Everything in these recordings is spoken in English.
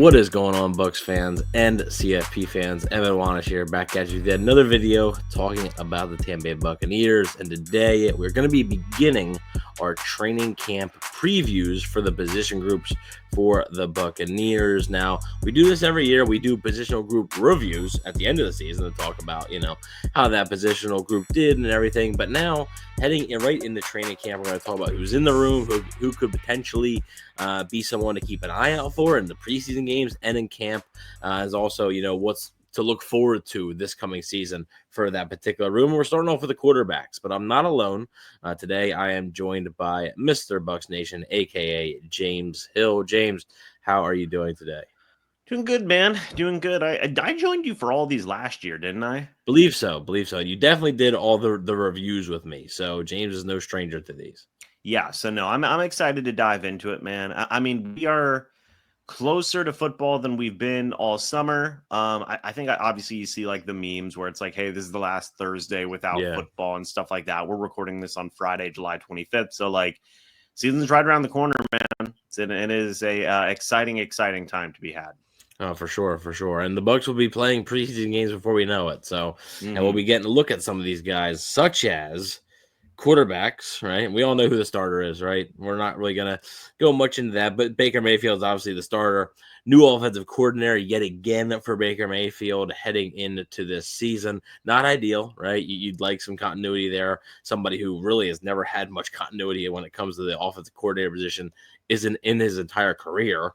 What is going on, Bucs fans and CFP fans? Evan Wanish here, back at you with another video talking about the Tampa Bay Buccaneers. And today we're going to be beginning our training camp previews for the position groups for the Buccaneers. Now, we do this every year. We do positional group reviews at the end of the season to talk about, how that positional group did and everything. But now, heading right into training camp, we're going to talk about who's in the room, who could potentially be someone to keep an eye out for in the preseason games and in camp, as also, what's to look forward to this coming season for that particular room. We're starting off with the quarterbacks, but I'm not alone. Today, I am joined by Mr. Bucs Nation, a.k.a. James Hill. James, how are you doing today? Doing good, man. Doing good. I joined you for all these last year, didn't I? Bleav so. You definitely did all the reviews with me, so James is no stranger to these. Yeah, so no, I'm excited to dive into it, man. I mean, we are closer to football than we've been all summer. I think obviously you see like the memes where it's like, hey, this is the last Thursday without football and stuff like that. We're recording this on Friday, July 25th. So like season's right around the corner, man. It is a exciting time to be had. Oh, for sure. And the Bucs will be playing preseason games before we know it. So, and we'll be getting to look at some of these guys, such as quarterbacks, right? We all know who the starter is, right? We're not really going to go much into that, but Baker Mayfield is obviously the starter. New offensive coordinator yet again for Baker Mayfield heading into this season. Not ideal, right? You'd like some continuity there. Somebody who really has never had much continuity when it comes to the offensive coordinator position isn't in his entire career.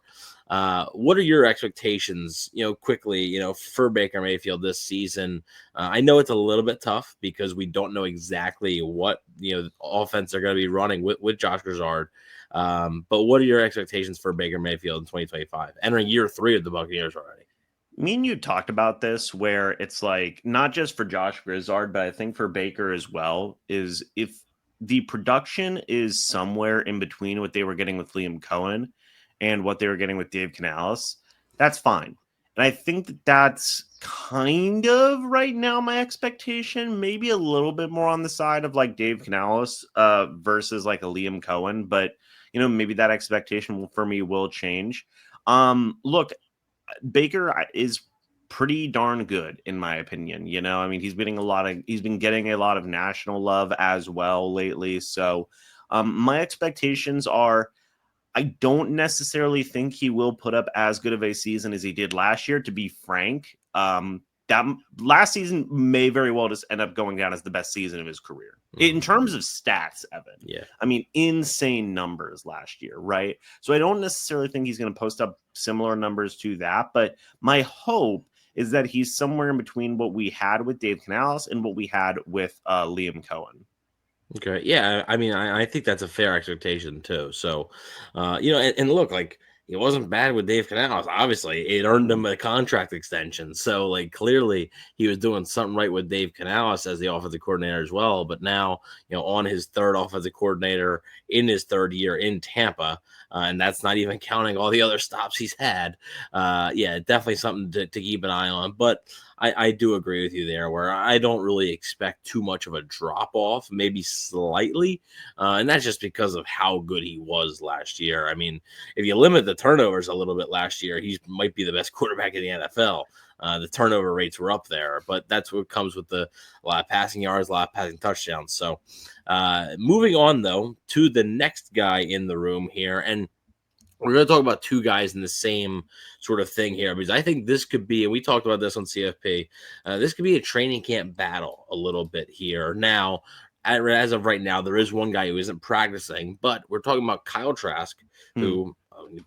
What are your expectations, quickly, for Baker Mayfield this season? I know it's a little bit tough because we don't know exactly what, offense they're going to be running with Josh Grisard. But what are your expectations for Baker Mayfield in 2025? Entering year 3 of the Buccaneers already. Me and you talked about this where it's like not just for Josh Grisard, but I think for Baker as well, is if the production is somewhere in between what they were getting with Liam Cohen and what they were getting with Dave Canales, that's fine. And I think that that's kind of right now my expectation, maybe a little bit more on the side of like Dave Canales versus like a Liam Cohen. But, maybe that expectation for me will change. Look, Baker is pretty darn good in my opinion. I mean, he's been getting a lot of national love as well lately. So my expectations are, I don't necessarily think he will put up as good of a season as he did last year, to be frank. That last season may very well just end up going down as the best season of his career. In terms of stats, Evan. Yeah. I mean, insane numbers last year, right? So I don't necessarily think he's going to post up similar numbers to that, but my hope is that he's somewhere in between what we had with Dave Canales and what we had with Liam Cohen. Okay. Yeah. I mean, I think that's a fair expectation too. So, and look, like, it wasn't bad with Dave Canales. Obviously, it earned him a contract extension. So, like, clearly he was doing something right with Dave Canales as the offensive coordinator as well. But now, on his third offensive coordinator in his third year in Tampa, and that's not even counting all the other stops he's had. Definitely something to keep an eye on. But I do agree with you there, where I don't really expect too much of a drop off, maybe slightly. And that's just because of how good he was last year. I mean, if you limit the turnovers a little bit last year, he might be the best quarterback in the NFL. The turnover rates were up there, but that's what comes with a lot of passing yards, a lot of passing touchdowns. So moving on, though, to the next guy in the room here. And we're going to talk about two guys in the same sort of thing here, because I think this could be, and we talked about this on CFP, this could be a training camp battle a little bit here. Now, as of right now, there is one guy who isn't practicing, but we're talking about Kyle Trask, who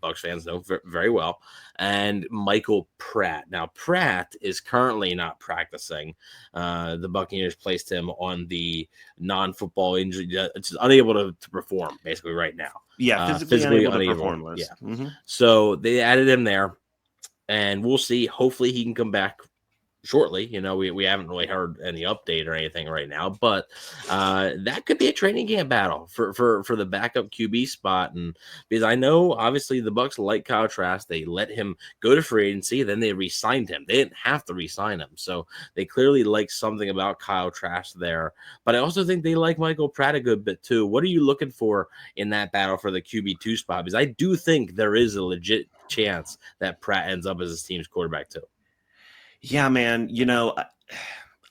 Bucs fans know very well, and Michael Pratt. Now, Pratt is currently not practicing. The Buccaneers placed him on the non-football injury, it's unable to perform basically right now. Yeah, physically unable to perform list. Yeah. Mm-hmm. So they added him there, and we'll see. Hopefully he can come back shortly. We haven't really heard any update or anything right now, but that could be a training camp battle for the backup QB spot. And because I know obviously the Bucs like Kyle Trask, they let him go to free agency, then they re-signed him. They didn't have to re-sign him, so they clearly like something about Kyle Trask there. But I also think they like Michael Pratt a good bit too. What are you looking for in that battle for the QB2 spot? Because I do think there is a legit chance that Pratt ends up as his team's quarterback too. Yeah, man.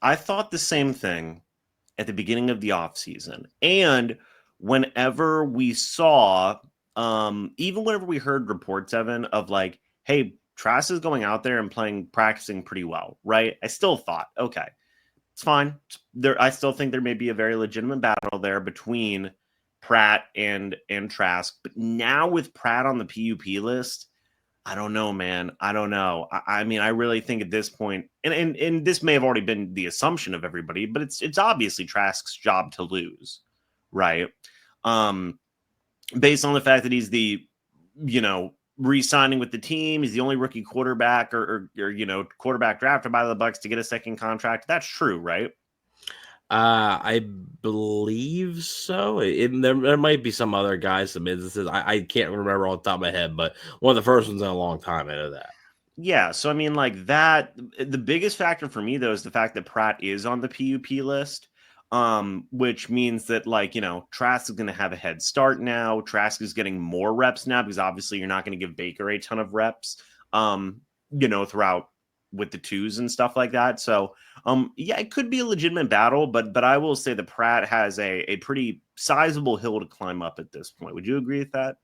I thought the same thing at the beginning of the offseason. And whenever we saw, even whenever we heard reports, Evan, of like, hey, Trask is going out there and practicing pretty well, right? I still thought, okay, it's fine. I still think there may be a very legitimate battle there between Pratt and Trask. But now with Pratt on the PUP list, I don't know, man. I don't know. I mean, I really think at this point, and this may have already been the assumption of everybody, but it's obviously Trask's job to lose, right? Based on the fact that he's the, re-signing with the team, he's the only rookie quarterback or quarterback drafted by the Bucs to get a second contract. That's true, right? I Bleav so. There might be some other guys, some instances. I can't remember off the top of my head, but one of the first ones in a long time. I know that. Yeah, so I mean, like that. The biggest factor for me though is the fact that Pratt is on the PUP list, which means that Trask is going to have a head start now. Trask is getting more reps now because obviously you're not going to give Baker a ton of reps, throughout with the twos and stuff like that. So, yeah, it could be a legitimate battle, but I will say that Pratt has a pretty sizable hill to climb up at this point. Would you agree with that?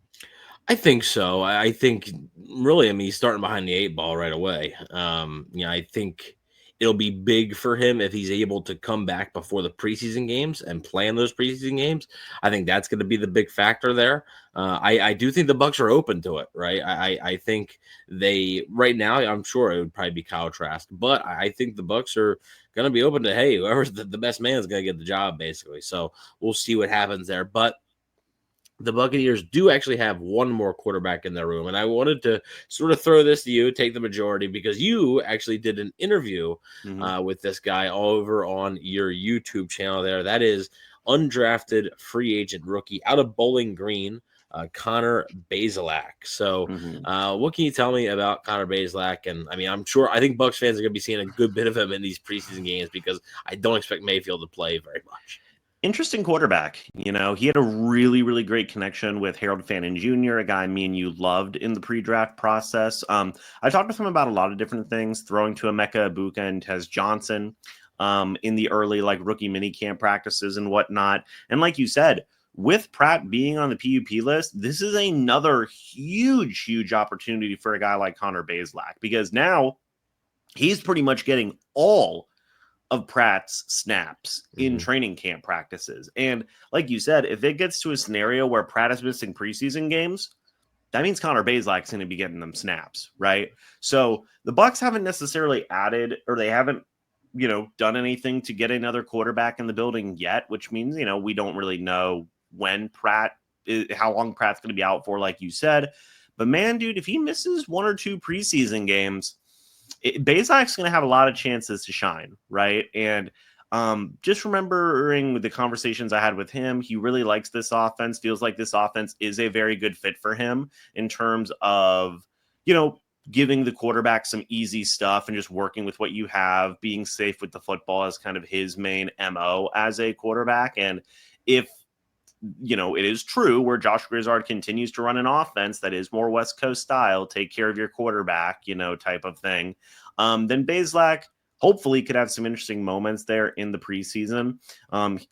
I think so. I think really, I mean, he's starting behind the 8 ball right away. I think it'll be big for him if he's able to come back before the preseason games and play in those preseason games. I think that's going to be the big factor there. I do think the Bucs are open to it, right? I think they right now. I'm sure it would probably be Kyle Trask, but I think the Bucs are going to be open to, hey, whoever's the best man is going to get the job, basically. So we'll see what happens there, but the Buccaneers do actually have one more quarterback in their room. And I wanted to sort of throw this to you, take the majority, because you actually did an interview with this guy over on your YouTube channel there. That is undrafted free agent rookie out of Bowling Green, Connor Basak. So what can you tell me about Connor Basak? And I mean, I think Bucs fans are going to be seeing a good bit of him in these preseason games because I don't expect Mayfield to play very much. Interesting quarterback. He had a really, really great connection with Harold Fannin Jr., a guy me and you loved in the pre-draft process. I talked with him about a lot of different things, throwing to Emeka Egbuka and Tez Johnson in the early rookie mini camp practices and whatnot. And like you said, with Pratt being on the PUP list, this is another huge, huge opportunity for a guy like Connor Basak because now he's pretty much getting all of Pratt's snaps in training camp practices. And like you said, if it gets to a scenario where Pratt is missing preseason games, that means Connor Basak is going to be getting them snaps, right? So the Bucs haven't necessarily added, or they haven't, done anything to get another quarterback in the building yet, which means, we don't really know how long Pratt's going to be out for, like you said. But man, dude, if he misses one or two preseason games, Basak's going to have a lot of chances to shine, right? And just remembering the conversations I had with him, he really likes this offense, feels like this offense is a very good fit for him in terms of, giving the quarterback some easy stuff and just working with what you have, being safe with the football as kind of his main MO as a quarterback. And if it is true where Josh Grizzard continues to run an offense that is more West Coast style, take care of your quarterback, type of thing, then Basak hopefully could have some interesting moments there in the preseason.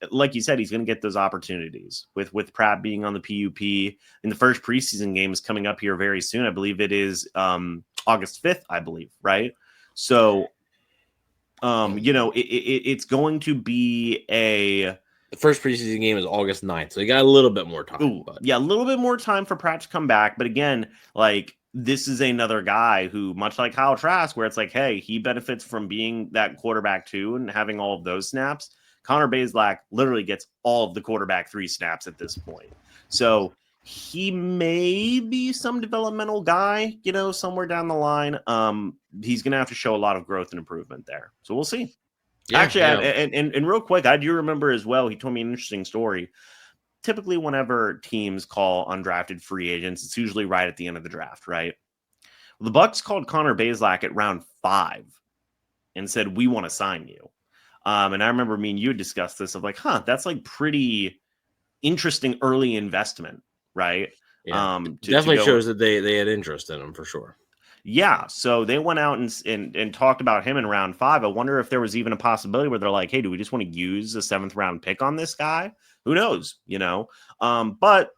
Like you said, he's going to get those opportunities with Pratt being on the PUP. And the first preseason game is coming up here very soon. I Bleav it is August 5th, I Bleav, right? So, it's going to be the first preseason game is August 9th, so you got a little bit more time. Yeah, a little bit more time for Pratt to come back. But again, this is another guy who, much like Kyle Trask, where it's like, hey, he benefits from being that quarterback too and having all of those snaps. Connor Basak literally gets all of the quarterback 3 snaps at this point. So he may be some developmental guy, somewhere down the line. He's going to have to show a lot of growth and improvement there. So we'll see. Yeah, actually, yeah. And real quick, I do remember as well, he told me an interesting story. Typically, whenever teams call undrafted free agents, it's usually right at the end of the draft, right? Well, the Bucs called Connor Basak at round 5 and said, we want to sign you. And I remember me and you discussed this of that's pretty interesting early investment, right? Yeah, To definitely go. shows that they had interest in him for sure. Yeah, so they went out and talked about him in round 5. I wonder if there was even a possibility where they're like, "Hey, do we just want to use the 7th round pick on this guy?" Who knows, But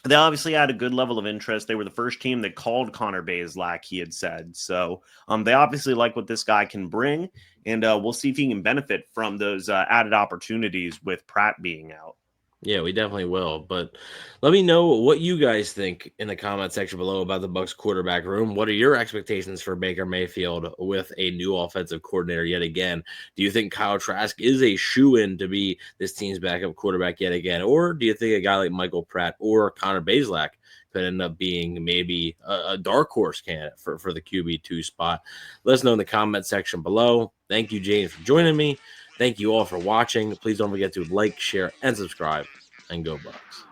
they obviously had a good level of interest. They were the first team that called Connor Basak, he had said. So they obviously like what this guy can bring, and we'll see if he can benefit from those added opportunities with Pratt being out. Yeah, we definitely will. But let me know what you guys think in the comment section below about the Bucs quarterback room. What are your expectations for Baker Mayfield with a new offensive coordinator yet again? Do you think Kyle Trask is a shoe-in to be this team's backup quarterback yet again? Or do you think a guy like Michael Pratt or Connor Bazelak could end up being maybe a dark horse candidate for the QB2 spot? Let us know in the comment section below. Thank you, James, for joining me. Thank you all for watching. Please don't forget to like, share, and subscribe, and go Bucs.